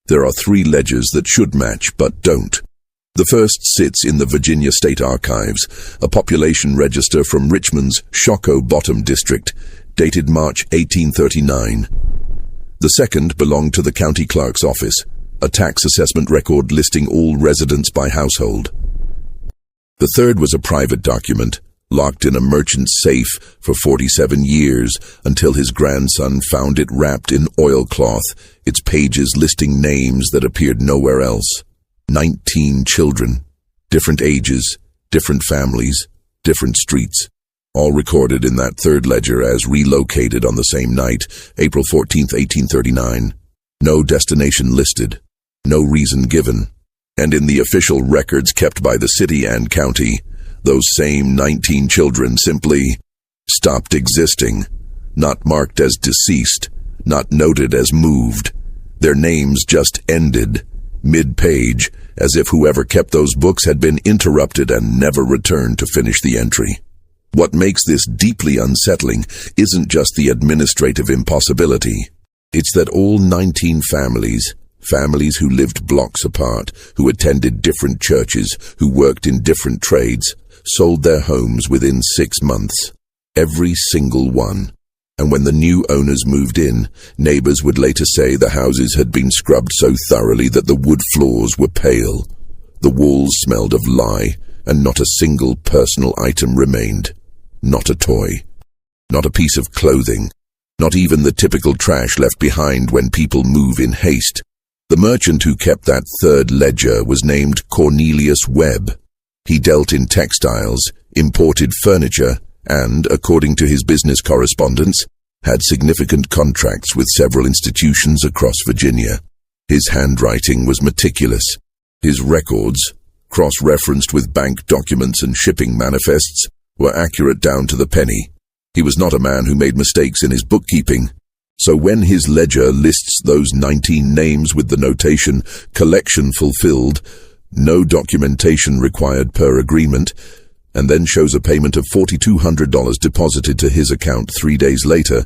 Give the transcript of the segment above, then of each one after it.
There are 3 ledgers that should match but don't. The first sits in the Virginia State Archives, a population register from Richmond's Shockoe Bottom district, dated March 1839. The second belonged to the county clerk's office, a tax assessment record listing all residents by household. The third was a private document, locked in a merchant's safe for 47 years until his grandson found it wrapped in oilcloth, its pages listing names that appeared nowhere else. 19 children, different ages, different families, different streets, all recorded in that third ledger as relocated on the same night, April 14, 1839. No destination listed, no reason given. And in the official records kept by the city and county, those same 19 children simply stopped existing, not marked as deceased, not noted as moved. Their names just ended, mid-page, as if whoever kept those books had been interrupted and never returned to finish the entry. What makes this deeply unsettling isn't just the administrative impossibility. It's that all 19 families who lived blocks apart, who attended different churches, who worked in different trades, sold their homes within 6 months. Every single one. And when the new owners moved in, neighbors would later say the houses had been scrubbed so thoroughly that the wood floors were pale. The walls smelled of lye, and not a single personal item remained. Not a toy. Not a piece of clothing. Not even the typical trash left behind when people move in haste. The merchant who kept that third ledger was named Cornelius Webb. He dealt in textiles, imported furniture, and, according to his business correspondence, had significant contracts with several institutions across Virginia. His handwriting was meticulous. His records, cross-referenced with bank documents and shipping manifests, were accurate down to the penny. He was not a man who made mistakes in his bookkeeping. So when his ledger lists those 19 names with the notation, collection fulfilled, no documentation required per agreement, and then shows a payment of $4,200 deposited to his account 3 days later,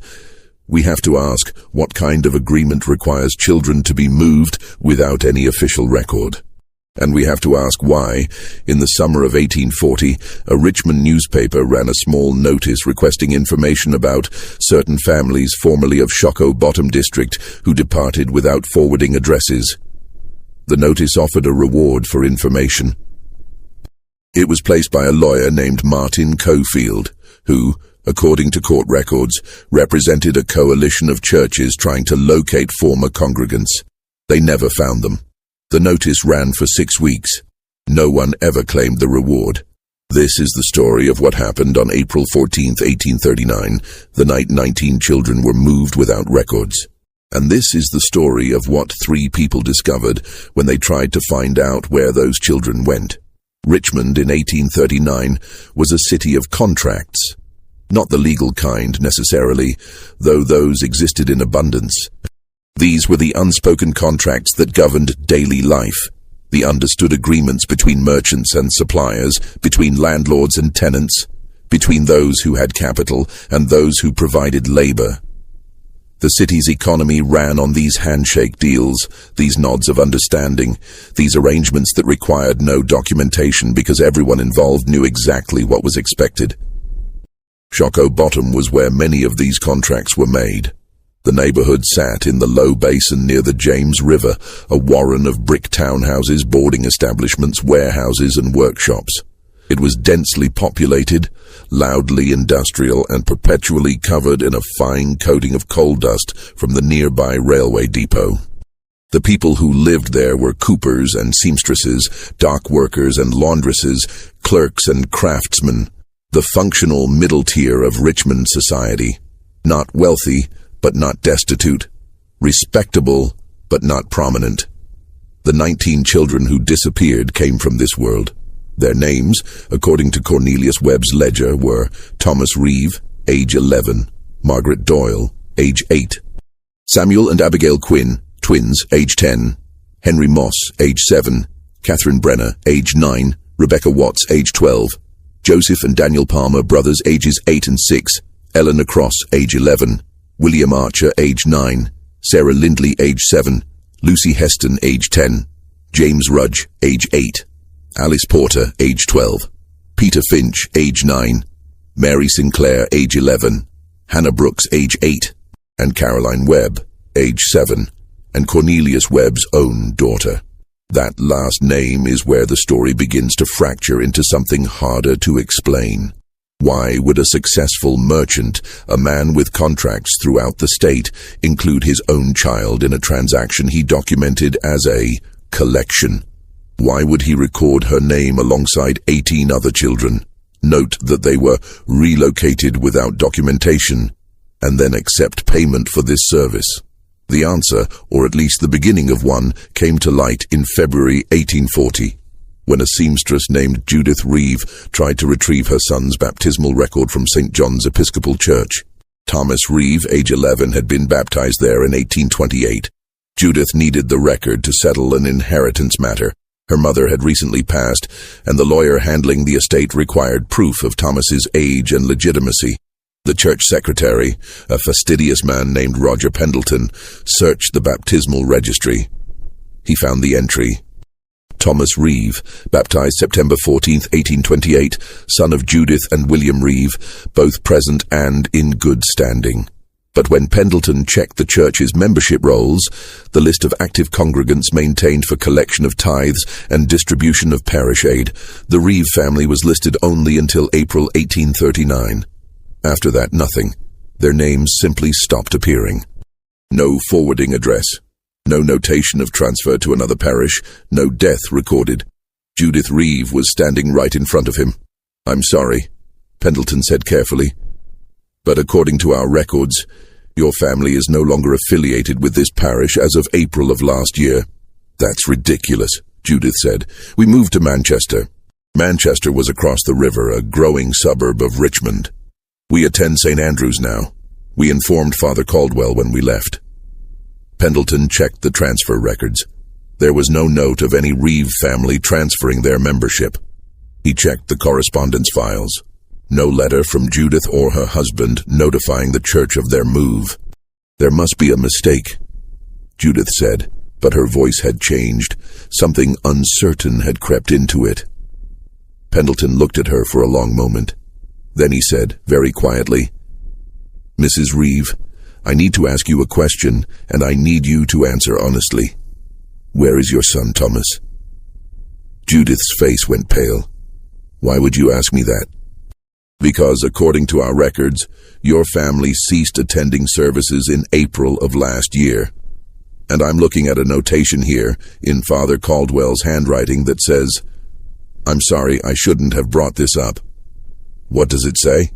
we have to ask what kind of agreement requires children to be moved without any official record. And we have to ask why, in the summer of 1840, a Richmond newspaper ran a small notice requesting information about certain families formerly of Shockoe Bottom district who departed without forwarding addresses. The notice offered a reward for information. It was placed by a lawyer named Martin Cofield, who, according to court records, represented a coalition of churches trying to locate former congregants. They never found them. The notice ran for 6 weeks. No one ever claimed the reward. This is the story of what happened on April 14, 1839, the night 19 children were moved without records. And this is the story of what 3 people discovered when they tried to find out where those children went. Richmond in 1839 was a city of contracts. Not the legal kind, necessarily, though those existed in abundance. These were the unspoken contracts that governed daily life, the understood agreements between merchants and suppliers, between landlords and tenants, between those who had capital and those who provided labor. The city's economy ran on these handshake deals, these nods of understanding, these arrangements that required no documentation because everyone involved knew exactly what was expected. Shockoe Bottom was where many of these contracts were made. The neighborhood sat in the low basin near the James River, a warren of brick townhouses, boarding establishments, warehouses, and workshops. It was densely populated, loudly industrial, and perpetually covered in a fine coating of coal dust from the nearby railway depot. The people who lived there were coopers and seamstresses, dock workers and laundresses, clerks and craftsmen, the functional middle tier of Richmond society. Not wealthy, but not destitute, respectable, but not prominent. The 19 children who disappeared came from this world. Their names, according to Cornelius Webb's ledger, were Thomas Reeve, age 11, Margaret Doyle, age 8, Samuel and Abigail Quinn, twins, age 10, Henry Moss, age 7, Catherine Brenner, age 9, Rebecca Watts, age 12, Joseph and Daniel Palmer, brothers, ages 8 and 6, Eleanor Cross, age 11, William Archer, age 9, Sarah Lindley, age 7, Lucy Heston, age 10, James Rudge, age 8, Alice Porter, age 12, Peter Finch, age 9, Mary Sinclair, age 11, Hannah Brooks, age 8, and Caroline Webb, age 7, and Cornelius Webb's own daughter. That last name is where the story begins to fracture into something harder to explain. Why would a successful merchant, a man with contracts throughout the state, include his own child in a transaction he documented as a collection? Why would he record her name alongside 18 other children, note that they were relocated without documentation, and then accept payment for this service? The answer, or at least the beginning of one, came to light in February 1840, when a seamstress named Judith Reeve tried to retrieve her son's baptismal record from St. John's Episcopal Church. Thomas Reeve, age 11, had been baptized there in 1828. Judith needed the record to settle an inheritance matter. Her mother had recently passed, and the lawyer handling the estate required proof of Thomas's age and legitimacy. The church secretary, a fastidious man named Roger Pendleton, searched the baptismal registry. He found the entry: Thomas Reeve, baptized September 14, 1828, son of Judith and William Reeve, both present and in good standing. But when Pendleton checked the church's membership rolls, the list of active congregants maintained for collection of tithes and distribution of parish aid, the Reeve family was listed only until April 1839. After that, nothing. Their names simply stopped appearing. No forwarding address. No notation of transfer to another parish. No death recorded. Judith Reeve was standing right in front of him. "I'm sorry," Pendleton said carefully, "but according to our records, your family is no longer affiliated with this parish as of April of last year." "That's ridiculous," Judith said. "We moved to Manchester." Manchester was across the river, a growing suburb of Richmond. "We attend St. Andrews now. We informed Father Caldwell when we left." Pendleton checked the transfer records. There was no note of any Reeve family transferring their membership. He checked the correspondence files. No letter from Judith or her husband notifying the church of their move. "There must be a mistake," Judith said, but her voice had changed. Something uncertain had crept into it. Pendleton looked at her for a long moment. Then he said, very quietly, "Mrs. Reeve, I need to ask you a question, and I need you to answer honestly. Where is your son, Thomas?" Judith's face went pale. "Why would you ask me that?" "Because, according to our records, your family ceased attending services in April of last year. And I'm looking at a notation here, in Father Caldwell's handwriting, that says, 'I'm sorry, I shouldn't have brought this up.' What does it say?"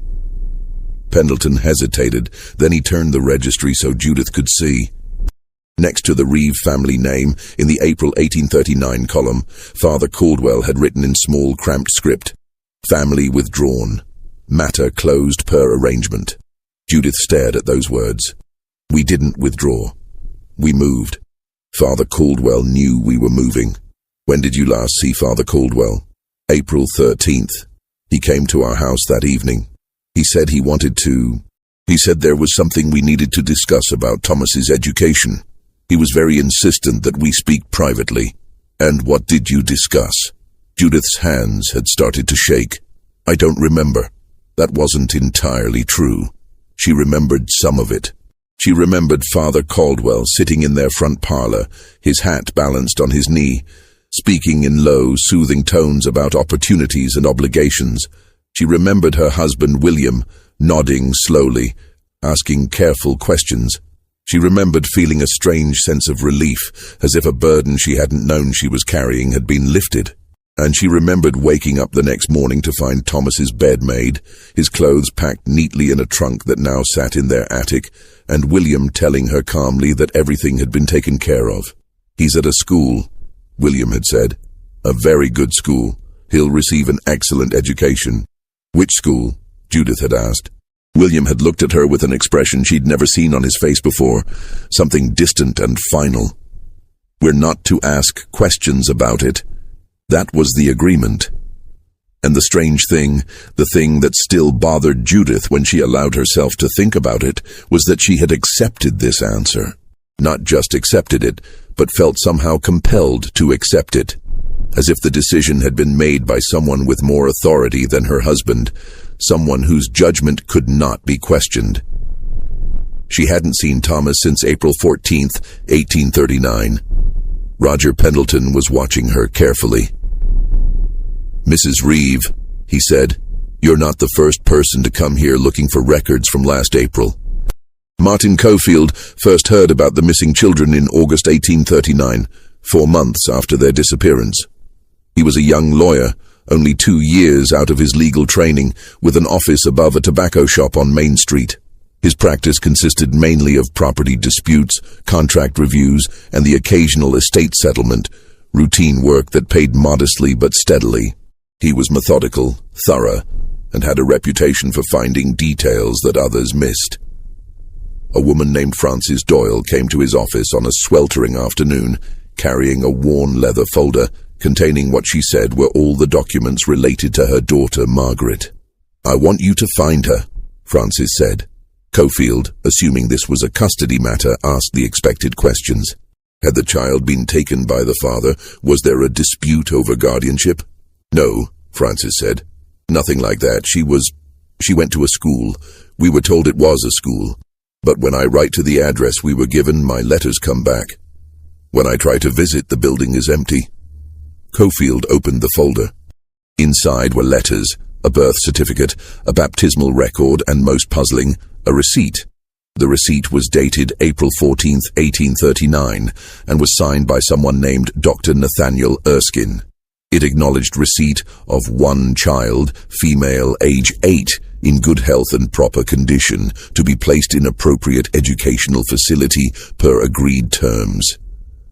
Pendleton hesitated, then he turned the registry so Judith could see. Next to the Reeve family name, in the April 1839 column, Father Caldwell had written in small, cramped script, "Family withdrawn. Matter closed per arrangement." Judith stared at those words. "We didn't withdraw. We moved. Father Caldwell knew we were moving." "When did you last see Father Caldwell?" "April 13th. He came to our house that evening. He said he said there was something we needed to discuss about Thomas's education. He was very insistent that we speak privately." "And what did you discuss?" Judith's hands had started to shake. "I don't remember. That wasn't entirely true." She remembered some of it. She remembered Father Caldwell sitting in their front parlor, his hat balanced on his knee, speaking in low, soothing tones about opportunities and obligations. She remembered her husband, William, nodding slowly, asking careful questions. She remembered feeling a strange sense of relief, as if a burden she hadn't known she was carrying had been lifted. And she remembered waking up the next morning to find Thomas's bed made, his clothes packed neatly in a trunk that now sat in their attic, and William telling her calmly that everything had been taken care of. "He's at a school," William had said. "A very good school. He'll receive an excellent education." "Which school?" Judith had asked. William had looked at her with an expression she'd never seen on his face before, something distant and final. "We're not to ask questions about it. That was the agreement." And the strange thing, the thing that still bothered Judith when she allowed herself to think about it, was that she had accepted this answer. Not just accepted it, but felt somehow compelled to accept it, as if the decision had been made by someone with more authority than her husband, someone whose judgment could not be questioned. She hadn't seen Thomas since April 14th, 1839. Roger Pendleton was watching her carefully. "Mrs. Reeve," he said, "you're not the first person to come here looking for records from last April." Martin Cofield first heard about the missing children in August 1839, 4 months after their disappearance. He was a young lawyer, only 2 years out of his legal training, with an office above a tobacco shop on Main Street. His practice consisted mainly of property disputes, contract reviews, and the occasional estate settlement, routine work that paid modestly but steadily. He was methodical, thorough, and had a reputation for finding details that others missed. A woman named Frances Doyle came to his office on a sweltering afternoon, carrying a worn leather folder containing what she said were all the documents related to her daughter, Margaret. "I want you to find her," Frances said. Cofield, assuming this was a custody matter, asked the expected questions. Had the child been taken by the father? Was there a dispute over guardianship? "No," Frances said. "Nothing like that. She went to a school. We were told it was a school. But when I write to the address we were given, my letters come back. When I try to visit, the building is empty." Cofield opened the folder. Inside were letters, a birth certificate, a baptismal record, and most puzzling, a receipt. The receipt was dated April 14th, 1839, and was signed by someone named Dr. Nathaniel Erskine. It acknowledged receipt of 1 child, female, age 8, in good health and proper condition, to be placed in appropriate educational facility per agreed terms.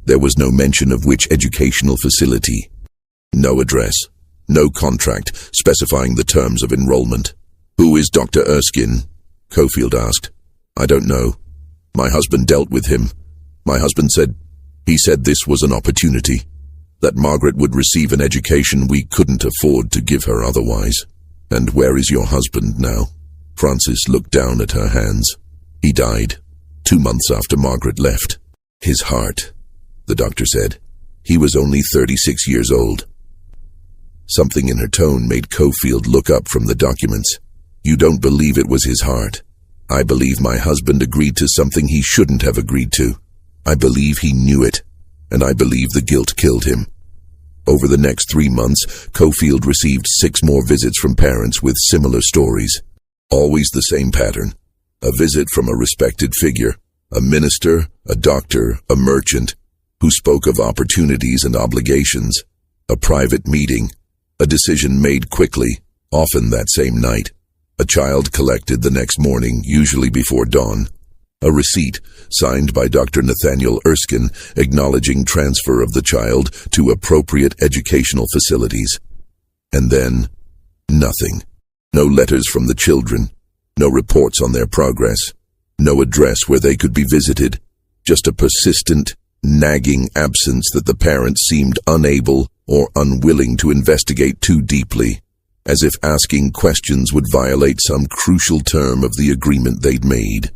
There was no mention of which educational facility. No address. No contract specifying the terms of enrollment. "Who is Dr. Erskine?" Cofield asked. "I don't know. My husband dealt with him. My husband said this was an opportunity, that Margaret would receive an education we couldn't afford to give her otherwise." "And where is your husband now?" Frances looked down at her hands. "He died 2 months after Margaret left." "His heart," the doctor said. "He was only 36 years old." Something in her tone made Cofield look up from the documents. "You don't believe it was his heart. I believe my husband agreed to something he shouldn't have agreed to. I believe he knew it, and I believe the guilt killed him." Over the next 3 months, Cofield received 6 more visits from parents with similar stories. Always the same pattern. A visit from a respected figure, a minister, a doctor, a merchant, who spoke of opportunities and obligations. A private meeting. A decision made quickly, often that same night. A child collected the next morning, usually before dawn. A receipt, signed by Dr. Nathaniel Erskine, acknowledging transfer of the child to appropriate educational facilities. And then, nothing. No letters from the children. No reports on their progress. No address where they could be visited. Just a persistent, nagging absence that the parents seemed unable or unwilling to investigate too deeply, as if asking questions would violate some crucial term of the agreement they'd made.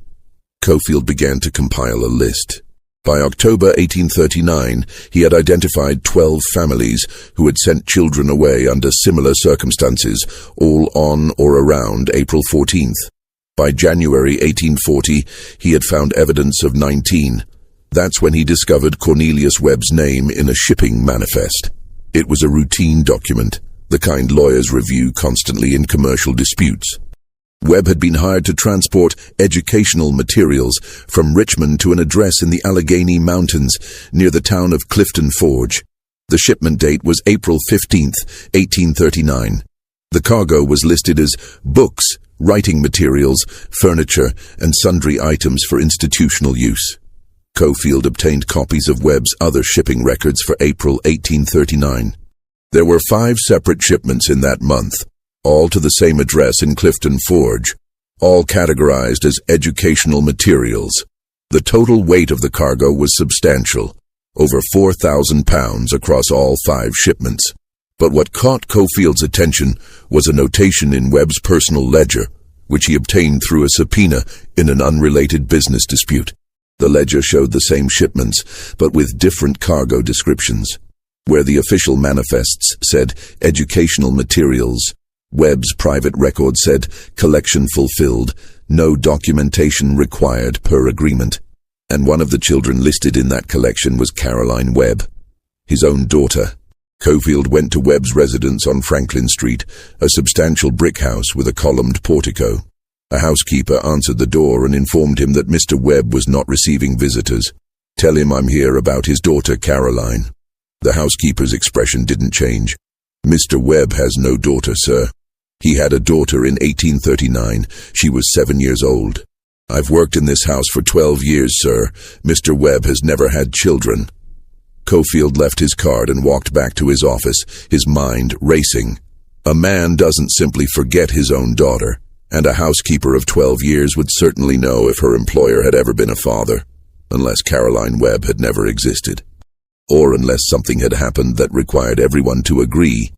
Cofield began to compile a list. By October 1839, he had identified 12 families who had sent children away under similar circumstances, all on or around April 14th. By January 1840, he had found evidence of 19. That's when he discovered Cornelius Webb's name in a shipping manifest. It was a routine document, the kind lawyers review constantly in commercial disputes. Webb had been hired to transport educational materials from Richmond to an address in the Allegheny Mountains near the town of Clifton Forge. The shipment date was April 15th, 1839. The cargo was listed as books, writing materials, furniture, and sundry items for institutional use. Cofield obtained copies of Webb's other shipping records for April 1839. There were 5 separate shipments in that month, all to the same address in Clifton Forge, all categorized as educational materials. The total weight of the cargo was substantial, over 4,000 pounds across all 5 shipments. But what caught Cofield's attention was a notation in Webb's personal ledger, which he obtained through a subpoena in an unrelated business dispute. The ledger showed the same shipments, but with different cargo descriptions. Where the official manifests said educational materials, Webb's private record said collection fulfilled, no documentation required per agreement. And one of the children listed in that collection was Caroline Webb, his own daughter. Cofield went to Webb's residence on Franklin Street, a substantial brick house with a columned portico. A housekeeper answered the door and informed him that Mr. Webb was not receiving visitors. "Tell him I'm here about his daughter Caroline." The housekeeper's expression didn't change. "Mr. Webb has no daughter, sir. He had a daughter in 1839. She was 7 years old. I've worked in this house for 12 years, sir. Mr. Webb has never had children." Cofield left his card and walked back to his office, his mind racing. A man doesn't simply forget his own daughter, and a housekeeper of 12 years would certainly know if her employer had ever been a father, unless Caroline Webb had never existed. Or unless something had happened that required everyone to agree,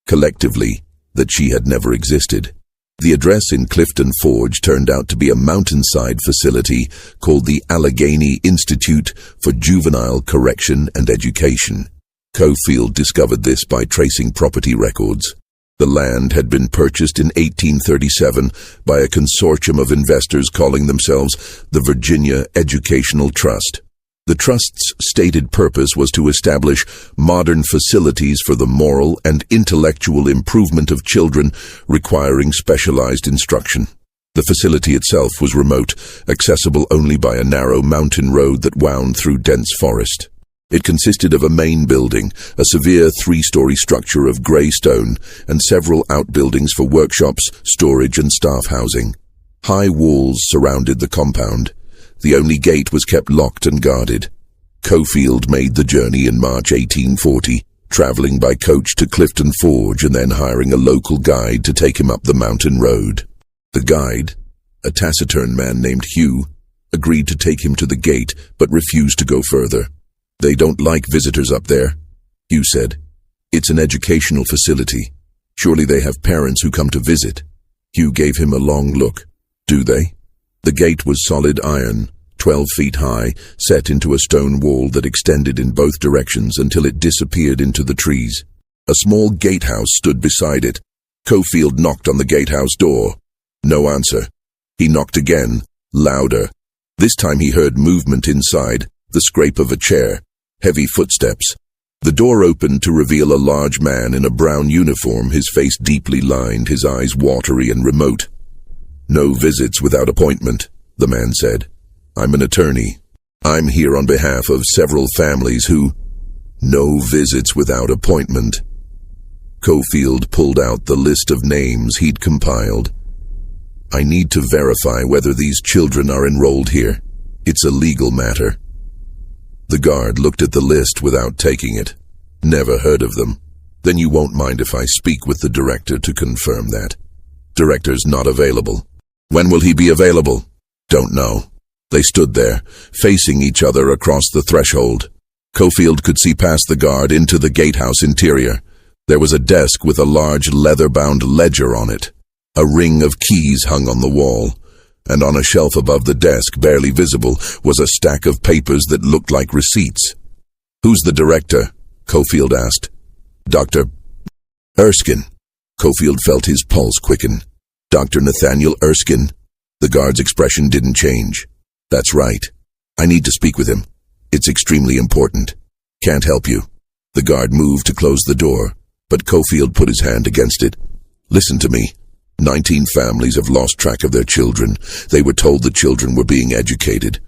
collectively, that she had never existed. The address in Clifton Forge turned out to be a mountainside facility called the Allegheny Institute for Juvenile Correction and Education. Cofield discovered this by tracing property records. The land had been purchased in 1837 by a consortium of investors calling themselves the Virginia Educational Trust. The Trust's stated purpose was to establish modern facilities for the moral and intellectual improvement of children requiring specialized instruction. The facility itself was remote, accessible only by a narrow mountain road that wound through dense forest. It consisted of a main building, a severe 3-story structure of gray stone, and several outbuildings for workshops, storage, and staff housing. High walls surrounded the compound. The only gate was kept locked and guarded. Cofield made the journey in March 1840, traveling by coach to Clifton Forge and then hiring a local guide to take him up the mountain road. The guide, a taciturn man named Hugh, agreed to take him to the gate but refused to go further. "They don't like visitors up there," Hugh said. "It's an educational facility. Surely they have parents who come to visit." Hugh gave him a long look. "Do they?" The gate was solid iron, 12 feet high, set into a stone wall that extended in both directions until it disappeared into the trees. A small gatehouse stood beside it. Cofield knocked on the gatehouse door. No answer. He knocked again, louder. This time he heard movement inside, the scrape of a chair, heavy footsteps. The door opened to reveal a large man in a brown uniform, his face deeply lined, his eyes watery and remote. "No visits without appointment," the man said. "I'm an attorney. I'm here on behalf of several families who—" "No visits without appointment." Cofield pulled out the list of names he'd compiled. "I need to verify whether these children are enrolled here. It's a legal matter." The guard looked at the list without taking it. "Never heard of them." "Then you won't mind if I speak with the director to confirm that." "Director's not available." "When will he be available?" "Don't know." They stood there, facing each other across the threshold. Cofield could see past the guard into the gatehouse interior. There was a desk with a large leather-bound ledger on it. A ring of keys hung on the wall, and on a shelf above the desk, barely visible, was a stack of papers that looked like receipts. "Who's the director?" Cofield asked. "Dr. Erskine." Cofield felt his pulse quicken. "Dr. Nathaniel Erskine?" The guard's expression didn't change. "That's right. I need to speak with him. It's extremely important. Can't help you." The guard moved to close the door, but Cofield put his hand against it. "Listen to me. 19 families have lost track of their children. They were told the children were being educated.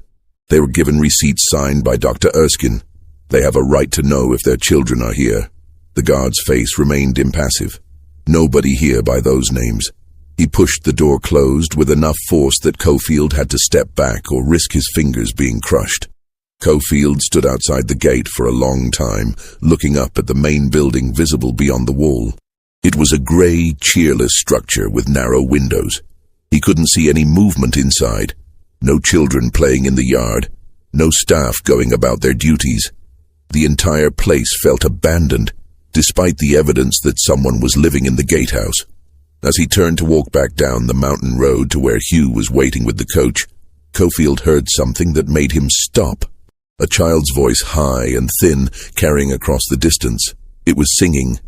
They were given receipts signed by Dr. Erskine. They have a right to know if their children are here." The guard's face remained impassive. "Nobody here by those names." He pushed the door closed with enough force that Cofield had to step back or risk his fingers being crushed. Cofield stood outside the gate for a long time, looking up at the main building visible beyond the wall. It was a gray, cheerless structure with narrow windows. He couldn't see any movement inside. No children playing in the yard. No staff going about their duties. The entire place felt abandoned, despite the evidence that someone was living in the gatehouse. As he turned to walk back down the mountain road to where Hugh was waiting with the coach, Cofield heard something that made him stop. A child's voice, high and thin, carrying across the distance. It was singing,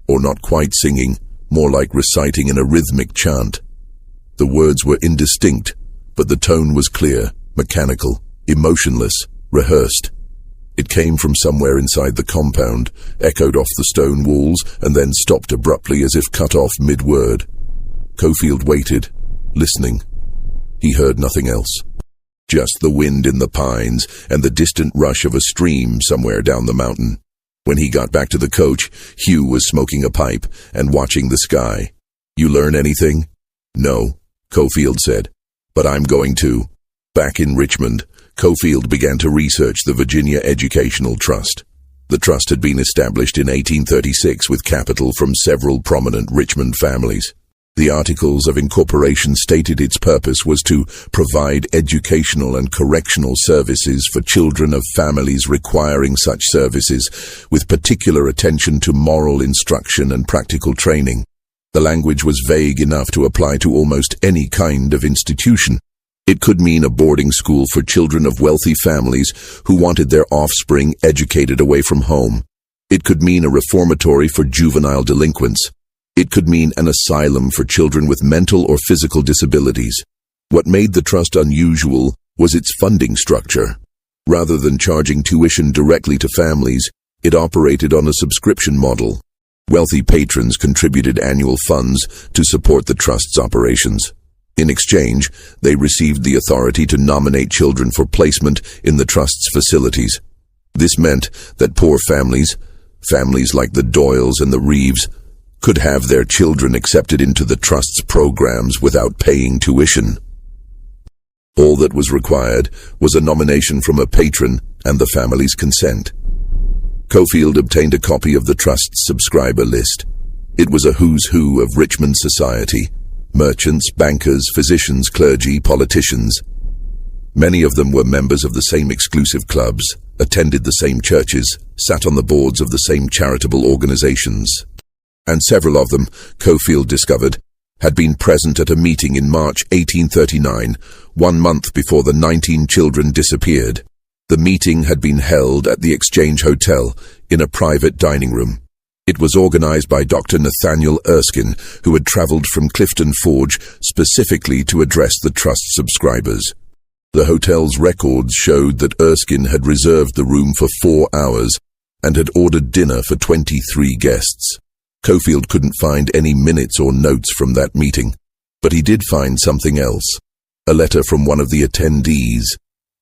or not quite singing, more like reciting in a rhythmic chant. The words were indistinct, but the tone was clear, mechanical, emotionless, rehearsed. It came from somewhere inside the compound, echoed off the stone walls, and then stopped abruptly as if cut off mid-word. Cofield waited, listening. He heard nothing else. Just the wind in the pines and the distant rush of a stream somewhere down the mountain. When he got back to the coach, Hugh was smoking a pipe and watching the sky. "You learn anything?" "No," Cofield said, "but I'm going to." Back in Richmond, Cofield began to research the Virginia Educational Trust. The trust had been established in 1836 with capital from several prominent Richmond families. The Articles of Incorporation stated its purpose was to provide educational and correctional services for children of families requiring such services, with particular attention to moral instruction and practical training. The language was vague enough to apply to almost any kind of institution. It could mean a boarding school for children of wealthy families who wanted their offspring educated away from home. It could mean a reformatory for juvenile delinquents. It could mean an asylum for children with mental or physical disabilities. What made the trust unusual was its funding structure. Rather than charging tuition directly to families, it operated on a subscription model. Wealthy patrons contributed annual funds to support the trust's operations. In exchange, they received the authority to nominate children for placement in the trust's facilities. This meant that poor families like the Doyles and the Reeves, could have their children accepted into the trust's programs without paying tuition. All that was required was a nomination from a patron and the family's consent. Cofield obtained a copy of the trust's subscriber list. It was a who's who of Richmond society: merchants, bankers, physicians, clergy, politicians. Many of them were members of the same exclusive clubs, attended the same churches, sat on the boards of the same charitable organizations. And several of them, Cofield discovered, had been present at a meeting in March 1839, 1 month before the 19 children disappeared. The meeting had been held at the Exchange Hotel in a private dining room. It was organized by Dr. Nathaniel Erskine, who had traveled from Clifton Forge specifically to address the trust subscribers. The hotel's records showed that Erskine had reserved the room for 4 hours and had ordered dinner for 23 guests. Cofield couldn't find any minutes or notes from that meeting, but he did find something else. A letter from one of the attendees,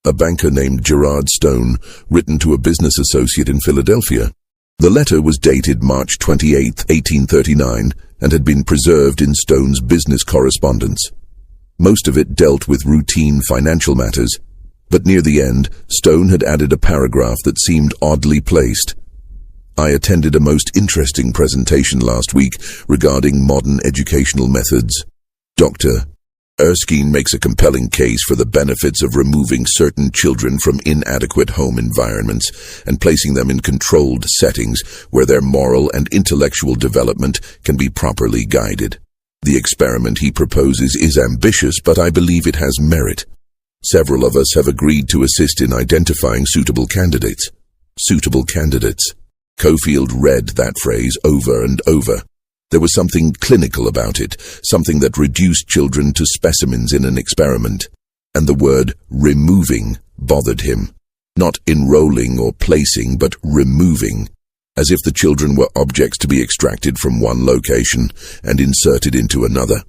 a banker named Gerard Stone, written to a business associate in Philadelphia. The letter was dated March 28, 1839, and had been preserved in Stone's business correspondence. Most of it dealt with routine financial matters, but near the end, Stone had added a paragraph that seemed oddly placed. "I attended a most interesting presentation last week regarding modern educational methods. Dr. Erskine makes a compelling case for the benefits of removing certain children from inadequate home environments and placing them in controlled settings where their moral and intellectual development can be properly guided. The experiment he proposes is ambitious, but I believe it has merit. Several of us have agreed to assist in identifying suitable candidates." Suitable candidates. Cofield read that phrase over and over. There was something clinical about it, something that reduced children to specimens in an experiment. And the word removing bothered him. Not enrolling or placing, but removing, as if the children were objects to be extracted from one location and inserted into another.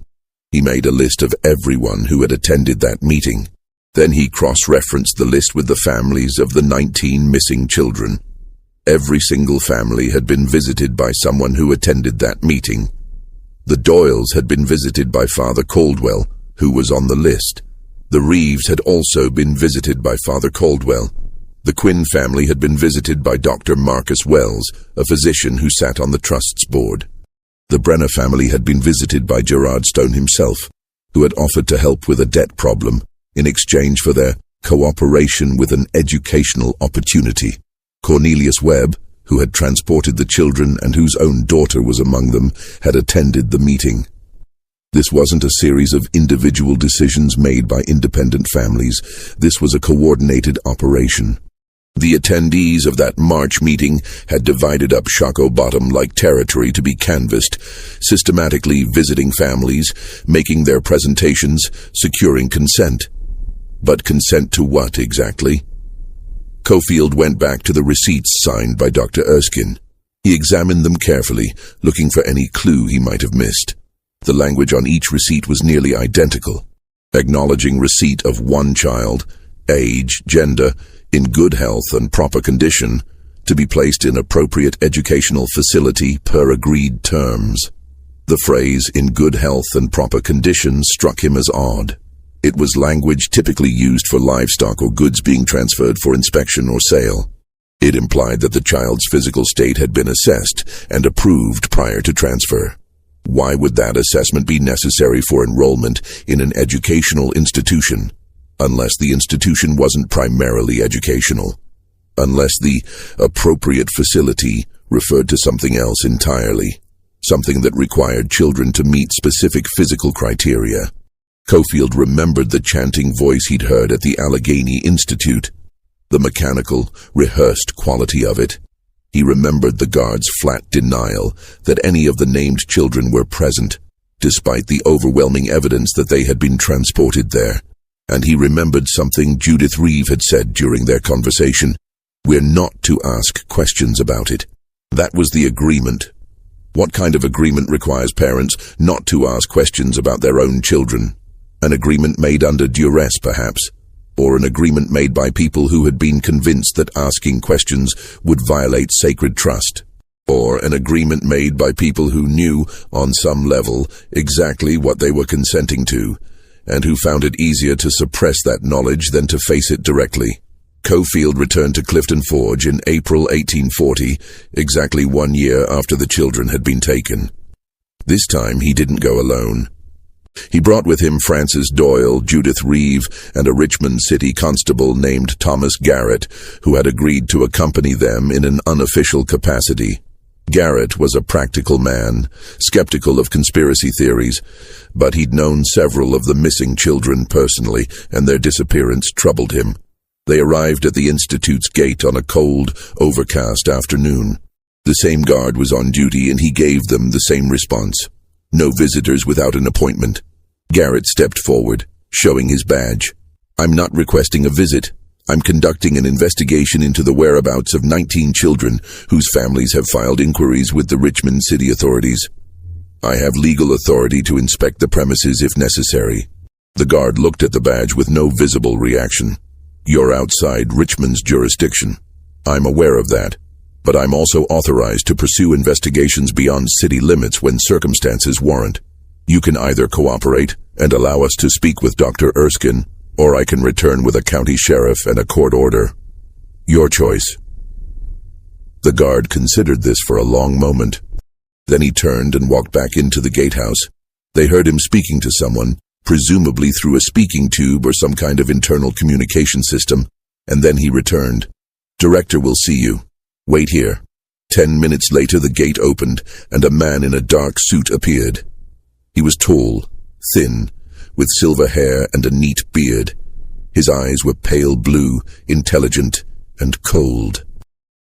He made a list of everyone who had attended that meeting. Then he cross-referenced the list with the families of the 19 missing children. Every single family had been visited by someone who attended that meeting. The Doyles had been visited by Father Caldwell, who was on the list. The Reeves had also been visited by Father Caldwell. The Quinn family had been visited by Dr. Marcus Wells, a physician who sat on the trust's board. The Brenner family had been visited by Gerard Stone himself, who had offered to help with a debt problem in exchange for their cooperation with an educational opportunity. Cornelius Webb, who had transported the children and whose own daughter was among them, had attended the meeting. This wasn't a series of individual decisions made by independent families. This was a coordinated operation. The attendees of that March meeting had divided up Shockoe Bottom like territory to be canvassed, systematically visiting families, making their presentations, securing consent. But consent to what exactly? Cofield went back to the receipts signed by Dr. Erskine. He examined them carefully, looking for any clue he might have missed. The language on each receipt was nearly identical, acknowledging receipt of one child, age, gender, in good health and proper condition, to be placed in appropriate educational facility per agreed terms. The phrase, in good health and proper condition, struck him as odd. It was language typically used for livestock or goods being transferred for inspection or sale. It implied that the child's physical state had been assessed and approved prior to transfer. Why would that assessment be necessary for enrollment in an educational institution, unless the institution wasn't primarily educational? Unless the appropriate facility referred to something else entirely, something that required children to meet specific physical criteria. Cofield remembered the chanting voice he'd heard at the Allegheny Institute, the mechanical, rehearsed quality of it. He remembered the guard's flat denial that any of the named children were present, despite the overwhelming evidence that they had been transported there. And he remembered something Judith Reeve had said during their conversation. We're not to ask questions about it. That was the agreement. What kind of agreement requires parents not to ask questions about their own children? An agreement made under duress, perhaps? Or an agreement made by people who had been convinced that asking questions would violate sacred trust? Or an agreement made by people who knew, on some level, exactly what they were consenting to, and who found it easier to suppress that knowledge than to face it directly? Cofield returned to Clifton Forge in April 1840, exactly 1 year after the children had been taken. This time he didn't go alone. He brought with him Francis Doyle, Judith Reeve, and a Richmond City constable named Thomas Garrett, who had agreed to accompany them in an unofficial capacity. Garrett was a practical man, skeptical of conspiracy theories, but he'd known several of the missing children personally, and their disappearance troubled him. They arrived at the Institute's gate on a cold, overcast afternoon. The same guard was on duty, and he gave them the same response. No visitors without an appointment. Garrett stepped forward, showing his badge. I'm not requesting a visit. I'm conducting an investigation into the whereabouts of 19 children whose families have filed inquiries with the Richmond City authorities. I have legal authority to inspect the premises if necessary. The guard looked at the badge with no visible reaction. You're outside Richmond's jurisdiction. I'm aware of that. But I'm also authorized to pursue investigations beyond city limits when circumstances warrant. You can either cooperate and allow us to speak with Dr. Erskine, or I can return with a county sheriff and a court order. Your choice. The guard considered this for a long moment. Then he turned and walked back into the gatehouse. They heard him speaking to someone, presumably through a speaking tube or some kind of internal communication system, and then he returned. Director will see you. Wait here. 10 minutes later, the gate opened, and a man in a dark suit appeared. He was tall, thin, with silver hair and a neat beard. His eyes were pale blue, intelligent, and cold.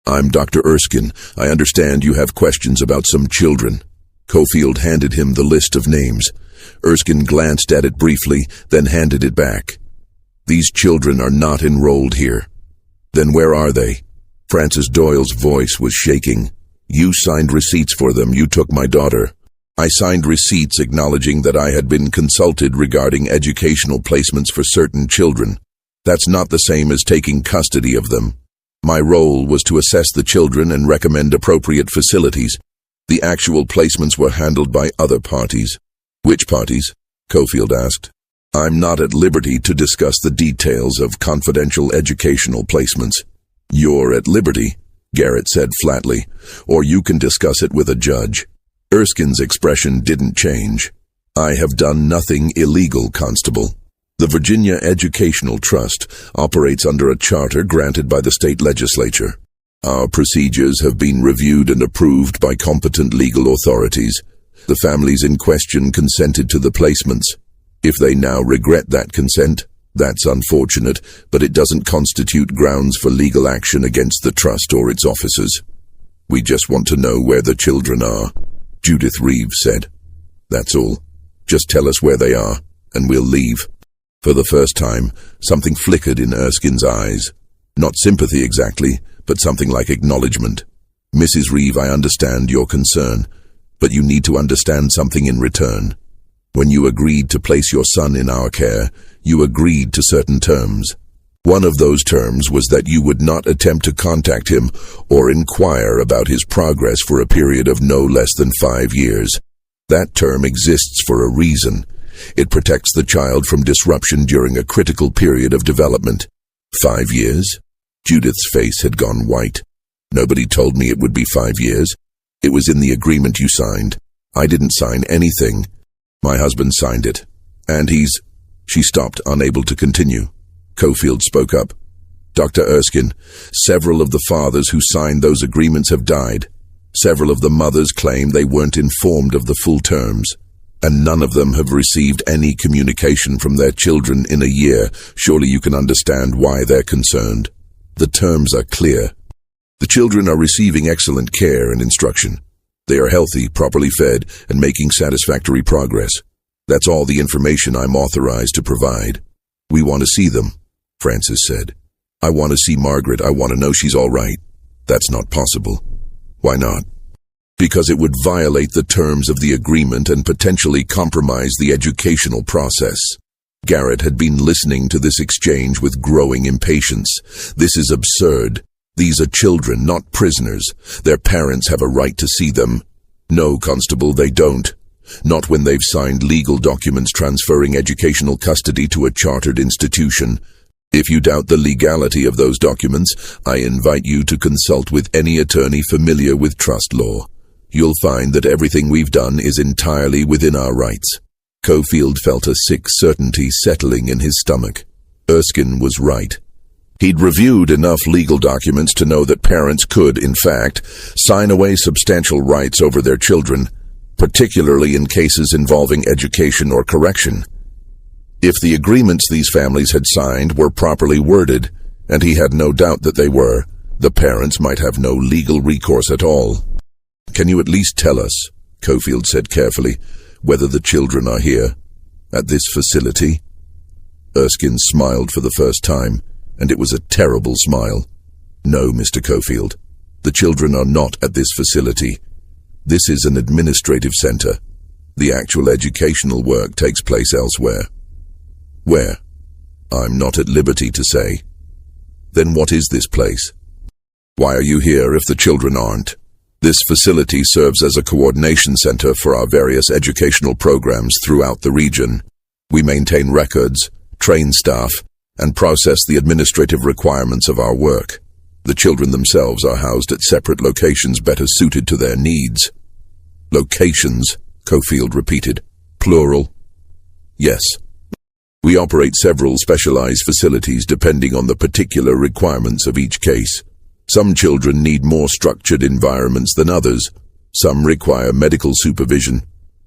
I'm Dr. Erskine. I understand you have questions about some children. Cofield handed him the list of names. Erskine glanced at it briefly, then handed it back. These children are not enrolled here. Then where are they? Francis Doyle's voice was shaking. You signed receipts for them. You took my daughter. I signed receipts acknowledging that I had been consulted regarding educational placements for certain children. That's not the same as taking custody of them. My role was to assess the children and recommend appropriate facilities. The actual placements were handled by other parties. Which parties? Cofield asked. I'm not at liberty to discuss the details of confidential educational placements. You're at liberty, Garrett said flatly, or you can discuss it with a judge. Erskine's expression didn't change. I have done nothing illegal, Constable. The Virginia Educational Trust operates under a charter granted by the state legislature. Our procedures have been reviewed and approved by competent legal authorities. The families in question consented to the placements. If they now regret that consent, that's unfortunate, but it doesn't constitute grounds for legal action against the trust or its officers. We just want to know where the children are, Judith Reeves said. That's all. Just tell us where they are, and we'll leave. For the first time, something flickered in Erskine's eyes. Not sympathy exactly, but something like acknowledgement. Mrs. Reeve, I understand your concern, but you need to understand something in return. When you agreed to place your son in our care, you agreed to certain terms. One of those terms was that you would not attempt to contact him or inquire about his progress for a period of no less than 5 years. That term exists for a reason. It protects the child from disruption during a critical period of development. 5 years? Judith's face had gone white. Nobody told me it would be 5 years. It was in the agreement you signed. I didn't sign anything. My husband signed it. And he's... She stopped, unable to continue. Cofield spoke up. Dr. Erskine, several of the fathers who signed those agreements have died. Several of the mothers claim they weren't informed of the full terms. And none of them have received any communication from their children in a year. Surely you can understand why they're concerned. The terms are clear. The children are receiving excellent care and instruction. They are healthy, properly fed, and making satisfactory progress. That's all the information I'm authorized to provide. We want to see them, Francis said. I want to see Margaret. I want to know she's all right. That's not possible. Why not? Because it would violate the terms of the agreement and potentially compromise the educational process. Garrett had been listening to this exchange with growing impatience. This is absurd. These are children, not prisoners. Their parents have a right to see them. No, Constable, they don't. Not when they've signed legal documents transferring educational custody to a chartered institution. If you doubt the legality of those documents, I invite you to consult with any attorney familiar with trust law. You'll find that everything we've done is entirely within our rights. Cofield felt a sick certainty settling in his stomach. Erskine was right. He'd reviewed enough legal documents to know that parents could, in fact, sign away substantial rights over their children, particularly in cases involving education or correction. If the agreements these families had signed were properly worded, and he had no doubt that they were, the parents might have no legal recourse at all. Can you at least tell us, Cofield said carefully, whether the children are here, at this facility? Erskine smiled for the first time, and it was a terrible smile. No, Mr. Cofield. The children are not at this facility. This is an administrative center. The actual educational work takes place elsewhere. Where? I'm not at liberty to say. Then what is this place? Why are you here if the children aren't? This facility serves as a coordination center for our various educational programs throughout the region. We maintain records, train staff, and process the administrative requirements of our work. The children themselves are housed at separate locations better suited to their needs. Locations, Cofield repeated. Plural? Yes. We operate several specialized facilities depending on the particular requirements of each case. Some children need more structured environments than others. Some require medical supervision.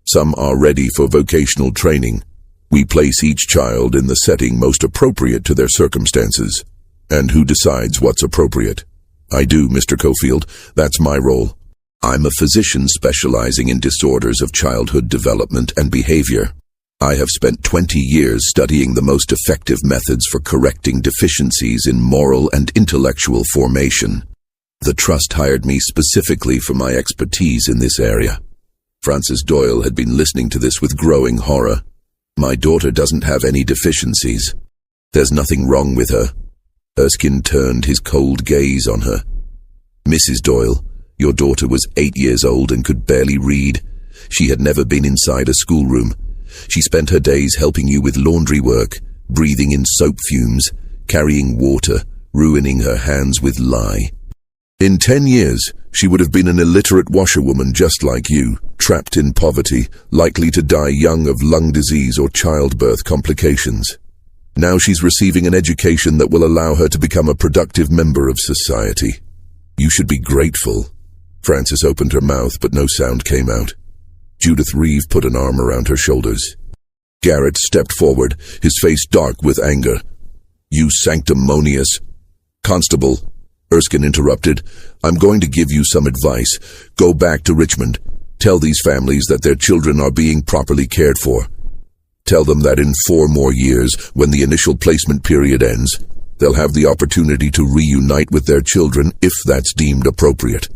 Some are ready for vocational training. We place each child in the setting most appropriate to their circumstances. And who decides what's appropriate? I do, Mr. Cofield. That's my role. I'm a physician specializing in disorders of childhood development and behavior. I have spent 20 years studying the most effective methods for correcting deficiencies in moral and intellectual formation. The Trust hired me specifically for my expertise in this area. Francis Doyle had been listening to this with growing horror. My daughter doesn't have any deficiencies. There's nothing wrong with her. Erskine turned his cold gaze on her. Mrs. Doyle, your daughter was 8 years old and could barely read. She had never been inside a schoolroom. She spent her days helping you with laundry work, breathing in soap fumes, carrying water, ruining her hands with lye. In 10 years, she would have been an illiterate washerwoman just like you, trapped in poverty, likely to die young of lung disease or childbirth complications. Now she's receiving an education that will allow her to become a productive member of society. You should be grateful. Frances opened her mouth, but no sound came out. Judith Reeve put an arm around her shoulders. Garrett stepped forward, his face dark with anger. "You sanctimonious—" "Constable," Erskine interrupted, "I'm going to give you some advice. Go back to Richmond. Tell these families that their children are being properly cared for. Tell them that in 4 more years, when the initial placement period ends, they'll have the opportunity to reunite with their children if that's deemed appropriate.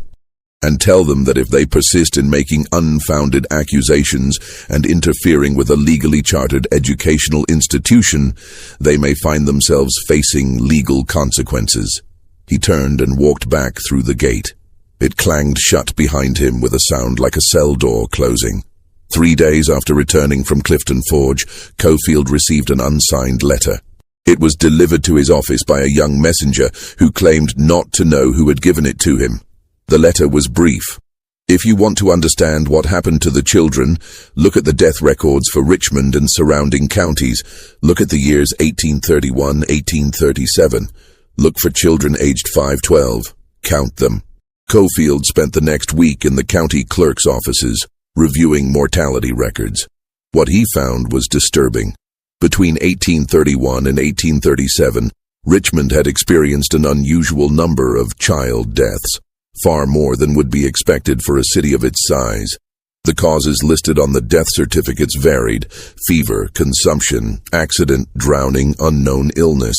And tell them that if they persist in making unfounded accusations and interfering with a legally chartered educational institution, they may find themselves facing legal consequences." He turned and walked back through the gate. It clanged shut behind him with a sound like a cell door closing. 3 days after returning from Clifton Forge, Cofield received an unsigned letter. It was delivered to his office by a young messenger who claimed not to know who had given it to him. The letter was brief. "If you want to understand what happened to the children, look at the death records for Richmond and surrounding counties. Look at the years 1831-1837. Look for children aged 5-12. Count them." Cofield spent the next week in the county clerk's offices, reviewing mortality records. What he found was disturbing. Between 1831 and 1837, Richmond had experienced an unusual number of child deaths, far more than would be expected for a city of its size. The causes listed on the death certificates varied: fever, consumption, accident, drowning, unknown illness.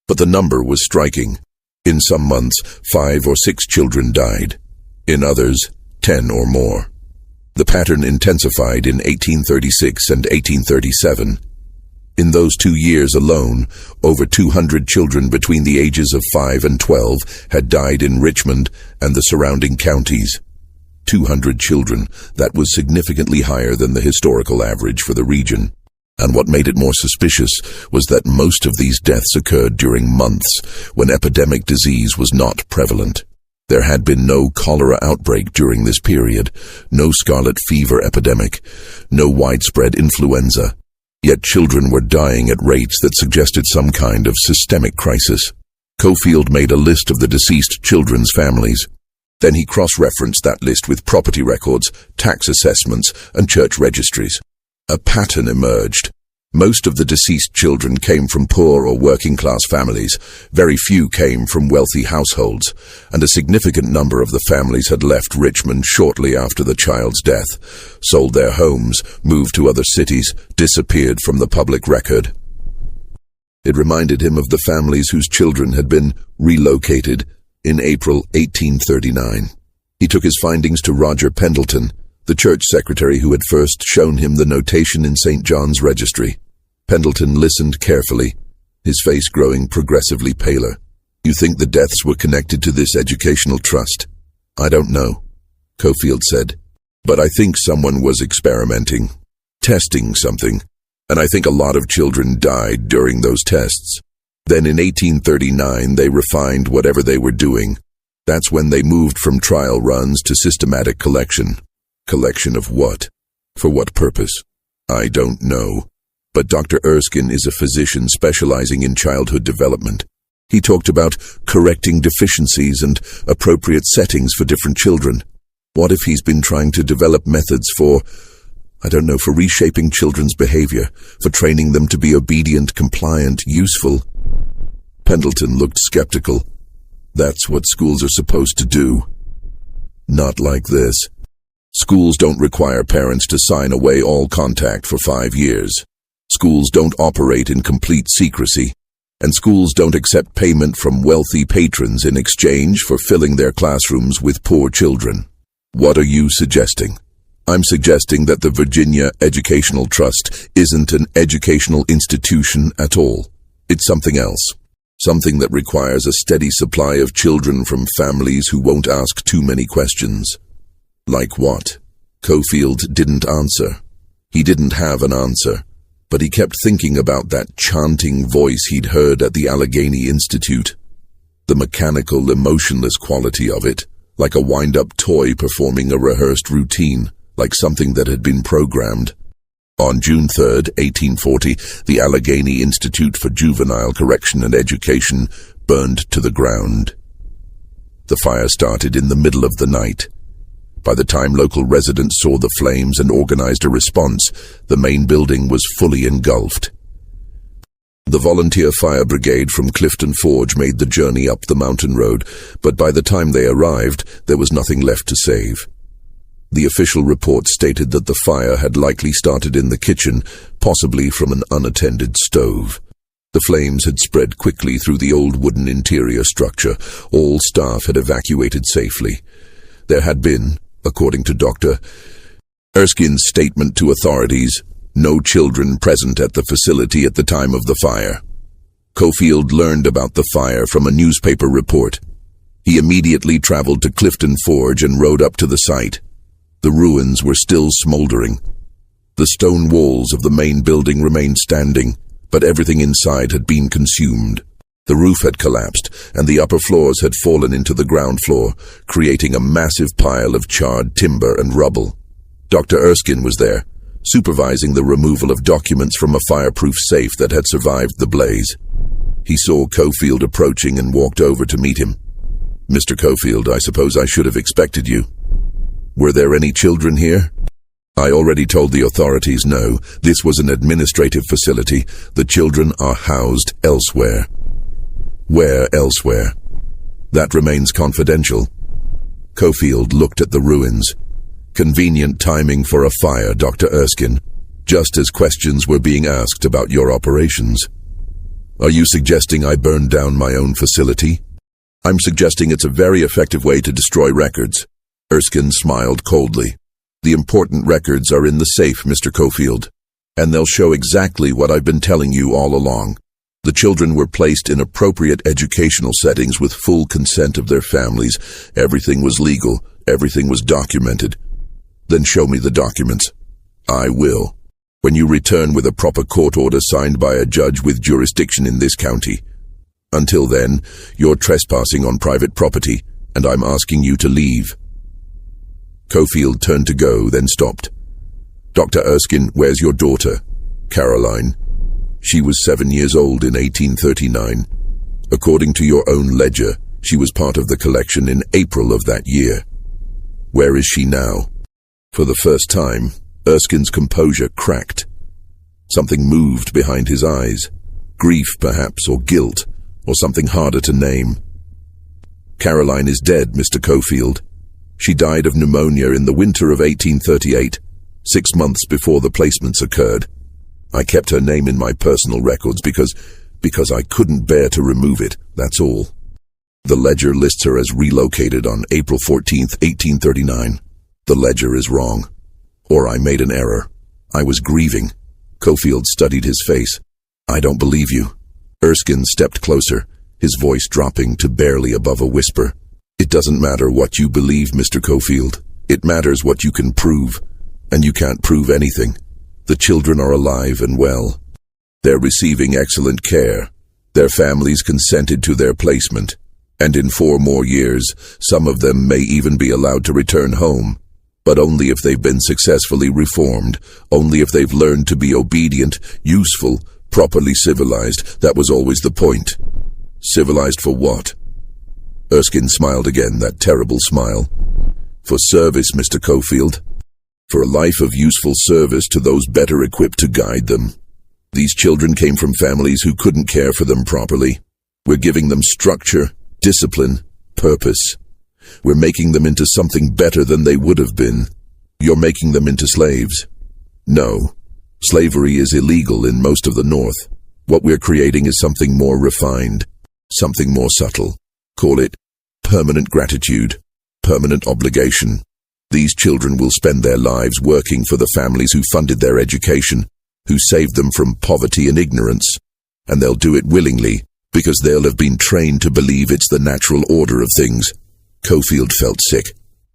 But the number was striking. In some months, 5 or 6 children died. In others, 10 or more. The pattern intensified in 1836 and 1837. In those 2 years alone, over 200 children between the ages of 5 and 12 had died in Richmond and the surrounding counties. 200 children, that was significantly higher than the historical average for the region. And what made it more suspicious was that most of these deaths occurred during months when epidemic disease was not prevalent. There had been no cholera outbreak during this period, no scarlet fever epidemic, no widespread influenza. Yet children were dying at rates that suggested some kind of systemic crisis. Cofield made a list of the deceased children's families. Then he cross-referenced that list with property records, tax assessments, and church registries. A pattern emerged. Most of the deceased children came from poor or working-class families. Very few came from wealthy households, and a significant number of the families had left Richmond shortly after the child's death, sold their homes, moved to other cities, disappeared from the public record. It reminded him of the families whose children had been relocated in April 1839. He took his findings to Roger Pendleton, the church secretary who had first shown him the notation in St. John's registry. Pendleton listened carefully, his face growing progressively paler. "You think the deaths were connected to this educational trust?" "I don't know," Cofield said. "But I think someone was experimenting, testing something, and I think a lot of children died during those tests. Then in 1839 they refined whatever they were doing. That's when they moved from trial runs to systematic collection." "Collection of what? For what purpose?" "I don't know. But Dr. Erskine is a physician specializing in childhood development. He talked about correcting deficiencies and appropriate settings for different children. What if he's been trying to develop methods for reshaping children's behavior, for training them to be obedient, compliant, useful?" Pendleton looked skeptical. "That's what schools are supposed to do." "Not like this. Schools don't require parents to sign away all contact for 5 years. Schools don't operate in complete secrecy, and schools don't accept payment from wealthy patrons in exchange for filling their classrooms with poor children." "What are you suggesting?" "I'm suggesting that the Virginia Educational Trust isn't an educational institution at all. It's something else. Something that requires a steady supply of children from families who won't ask too many questions." "Like what?" Cofield didn't answer. He didn't have an answer, but he kept thinking about that chanting voice he'd heard at the Allegheny Institute. The mechanical, emotionless quality of it, like a wind-up toy performing a rehearsed routine, like something that had been programmed. On June 3, 1840, the Allegheny Institute for Juvenile Correction and Education burned to the ground. The fire started in the middle of the night. By the time local residents saw the flames and organized a response, the main building was fully engulfed. The volunteer fire brigade from Clifton Forge made the journey up the mountain road, but by the time they arrived, there was nothing left to save. The official report stated that the fire had likely started in the kitchen, possibly from an unattended stove. The flames had spread quickly through the old wooden interior structure. All staff had evacuated safely. There had been, according to Dr. Erskine's statement to authorities, no children present at the facility at the time of the fire. Cofield learned about the fire from a newspaper report. He immediately traveled to Clifton Forge and rode up to the site. The ruins were still smoldering. The stone walls of the main building remained standing, but everything inside had been consumed. The roof had collapsed, and the upper floors had fallen into the ground floor, creating a massive pile of charred timber and rubble. Dr. Erskine was there, supervising the removal of documents from a fireproof safe that had survived the blaze. He saw Cofield approaching and walked over to meet him. "Mr. Cofield, I suppose I should have expected you. Were there any children here?" "I already told the authorities no. This was an administrative facility. The children are housed elsewhere." "Where elsewhere?" "That remains confidential." Cofield looked at the ruins. "Convenient timing for a fire, Dr. Erskine, just as questions were being asked about your operations. Are you suggesting I burn down my own facility?" "I'm suggesting it's a very effective way to destroy records." Erskine smiled coldly. "The important records are in the safe, Mr. Cofield, and they'll show exactly what I've been telling you all along. The children were placed in appropriate educational settings with full consent of their families. Everything was legal. Everything was documented." "Then show me the documents." "I will, when you return with a proper court order signed by a judge with jurisdiction in this county. Until then, you're trespassing on private property, and I'm asking you to leave." Cofield turned to go, then stopped. "Dr. Erskine, where's your daughter?" "Caroline. She was 7 years old in 1839. According to your own ledger, she was part of the collection in April of that year. Where is she now?" For the first time, Erskine's composure cracked. Something moved behind his eyes. Grief, perhaps, or guilt, or something harder to name. "Caroline is dead, Mr. Cofield. She died of pneumonia in the winter of 1838, 6 months before the placements occurred. I kept her name in my personal records because I couldn't bear to remove it, that's all. The ledger lists her as relocated on April 14th, 1839. The ledger is wrong. Or I made an error. I was grieving." Cofield studied his face. "I don't believe you." Erskine stepped closer, his voice dropping to barely above a whisper. "It doesn't matter what you believe, Mr. Cofield. It matters what you can prove, and you can't prove anything. The children are alive and well. They're receiving excellent care. Their families consented to their placement, and in 4 more years, some of them may even be allowed to return home. But only if they've been successfully reformed, only if they've learned to be obedient, useful, properly civilized. That was always the point." "Civilized for what?" Erskine smiled again, that terrible smile. "For service, Mr. Cofield. For a life of useful service to those better equipped to guide them. These children came from families who couldn't care for them properly. We're giving them structure, discipline, purpose. We're making them into something better than they would have been. You're making them into slaves." "No. Slavery is illegal in most of the North. What we're creating is something more refined, something more subtle. Call it permanent gratitude, permanent obligation. These children will spend their lives working for the families who funded their education, who saved them from poverty and ignorance, and they'll do it willingly because they'll have been trained to believe it's the natural order of things." Cofield felt sick.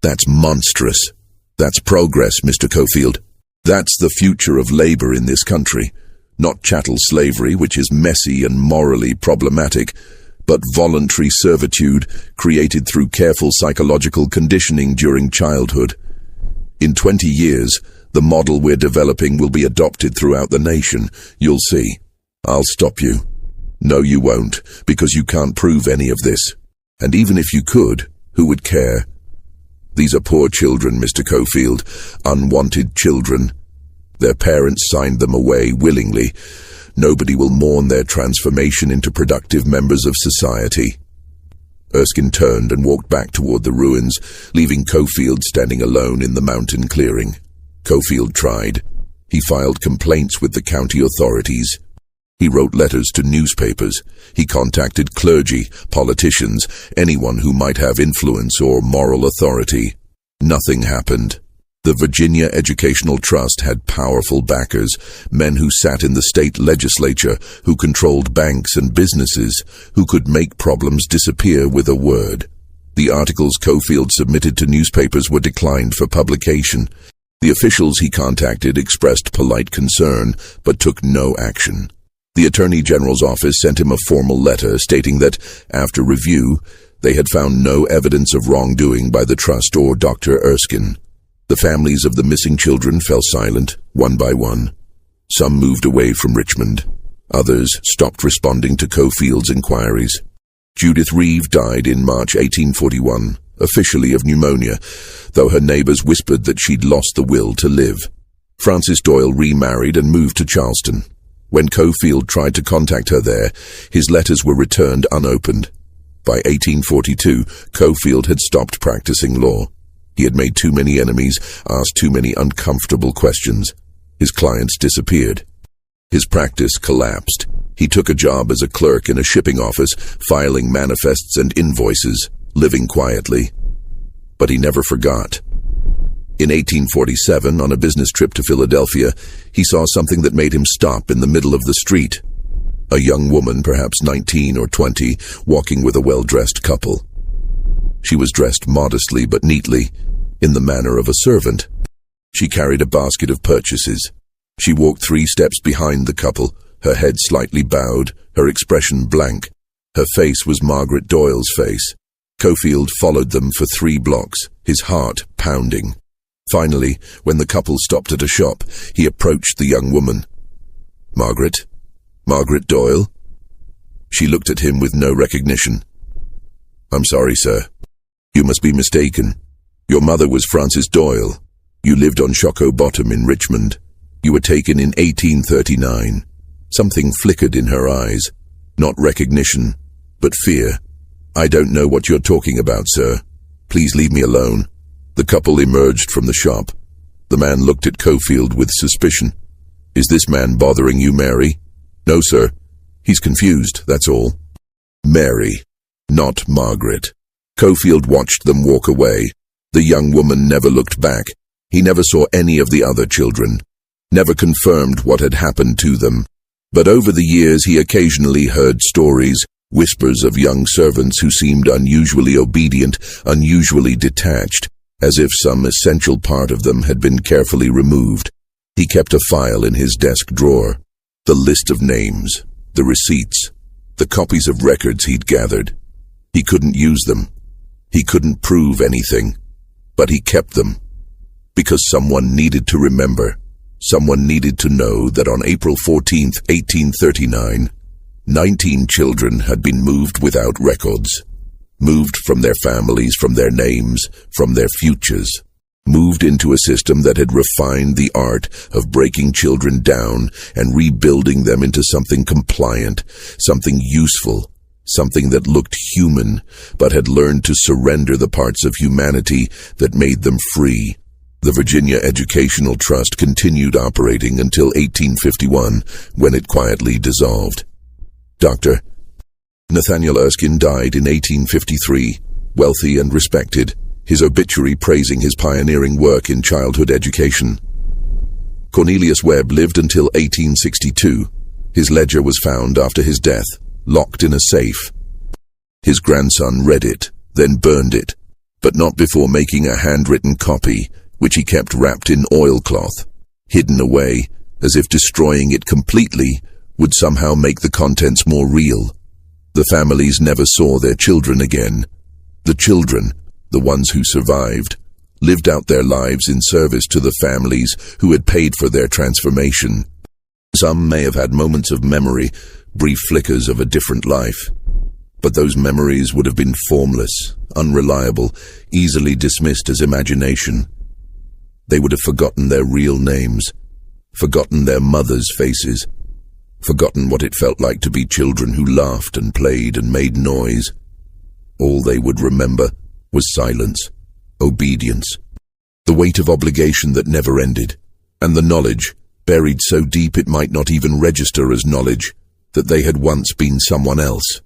"That's monstrous. That's progress, Mr. Cofield. That's the future of labor in this country. Not chattel slavery, which is messy and morally problematic, but voluntary servitude created through careful psychological conditioning during childhood. In 20 years, the model we're developing will be adopted throughout the nation. You'll see. I'll stop you." "No, you won't, because you can't prove any of this. And even if you could, who would care? "These are poor children, Mr. Cofield, unwanted children. Their parents signed them away willingly. Nobody will mourn their transformation into productive members of society." Erskine turned and walked back toward the ruins, leaving Cofield standing alone in the mountain clearing. Cofield tried. He filed complaints with the county authorities. He wrote letters to newspapers. He contacted clergy, politicians, anyone who might have influence or moral authority. Nothing happened. The Virginia Educational Trust had powerful backers, men who sat in the state legislature, who controlled banks and businesses, who could make problems disappear with a word. The articles Cofield submitted to newspapers were declined for publication. The officials he contacted expressed polite concern, but took no action. The Attorney General's office sent him a formal letter stating that, after review, they had found no evidence of wrongdoing by the trust or Dr. Erskine. The families of the missing children fell silent, one by one. Some moved away from Richmond. Others stopped responding to Cofield's inquiries. Judith Reeve died in March 1841, officially of pneumonia, though her neighbors whispered that she'd lost the will to live. Francis Doyle remarried and moved to Charleston. When Cofield tried to contact her there, his letters were returned unopened. By 1842, Cofield had stopped practicing law. He had made too many enemies, asked too many uncomfortable questions. His clients disappeared. His practice collapsed. He took a job as a clerk in a shipping office, filing manifests and invoices, living quietly. But he never forgot. In 1847, on a business trip to Philadelphia, he saw something that made him stop in the middle of the street. A young woman, perhaps 19 or 20, walking with a well-dressed couple. She was dressed modestly but neatly, in the manner of a servant. She carried a basket of purchases. She walked 3 steps behind the couple, her head slightly bowed, her expression blank. Her face was Margaret Doyle's face. Cofield followed them for 3 blocks, his heart pounding. Finally, when the couple stopped at a shop, he approached the young woman. "Margaret? Margaret Doyle?" She looked at him with no recognition. "I'm sorry, sir. You must be mistaken. Your mother was Frances Doyle. You lived on Shockoe Bottom in Richmond. You were taken in 1839. Something flickered in her eyes. Not recognition, but fear. "I don't know what you're talking about, sir. Please leave me alone." The couple emerged from the shop. The man looked at Cofield with suspicion. "Is this man bothering you, Mary?" "No, sir. He's confused, that's all." Mary, not Margaret. Cofield watched them walk away. The young woman never looked back. He never saw any of the other children, never confirmed what had happened to them. But over the years he occasionally heard stories, whispers of young servants who seemed unusually obedient, unusually detached, as if some essential part of them had been carefully removed. He kept a file in his desk drawer, the list of names, the receipts, the copies of records he'd gathered. He couldn't use them. He couldn't prove anything, but he kept them, because someone needed to remember. Someone needed to know that on April 14th, 1839, 19 children had been moved without records, moved from their families, from their names, from their futures, moved into a system that had refined the art of breaking children down and rebuilding them into something compliant, something useful, something that looked human, but had learned to surrender the parts of humanity that made them free. The Virginia Educational Trust continued operating until 1851, when it quietly dissolved. Dr. Nathaniel Erskine died in 1853, wealthy and respected, his obituary praising his pioneering work in childhood education. Cornelius Webb lived until 1862. His ledger was found after his death, locked in a safe. His grandson read it, then burned it, but not before making a handwritten copy, which he kept wrapped in oilcloth, hidden away, as if destroying it completely would somehow make the contents more real. The families never saw their children again. The children, the ones who survived, lived out their lives in service to the families who had paid for their transformation. Some may have had moments of memory, brief flickers of a different life. But those memories would have been formless, unreliable, easily dismissed as imagination. They would have forgotten their real names, forgotten their mothers' faces, forgotten what it felt like to be children who laughed and played and made noise. All they would remember was silence, obedience, the weight of obligation that never ended, and the knowledge, buried so deep it might not even register as knowledge, that they had once been someone else.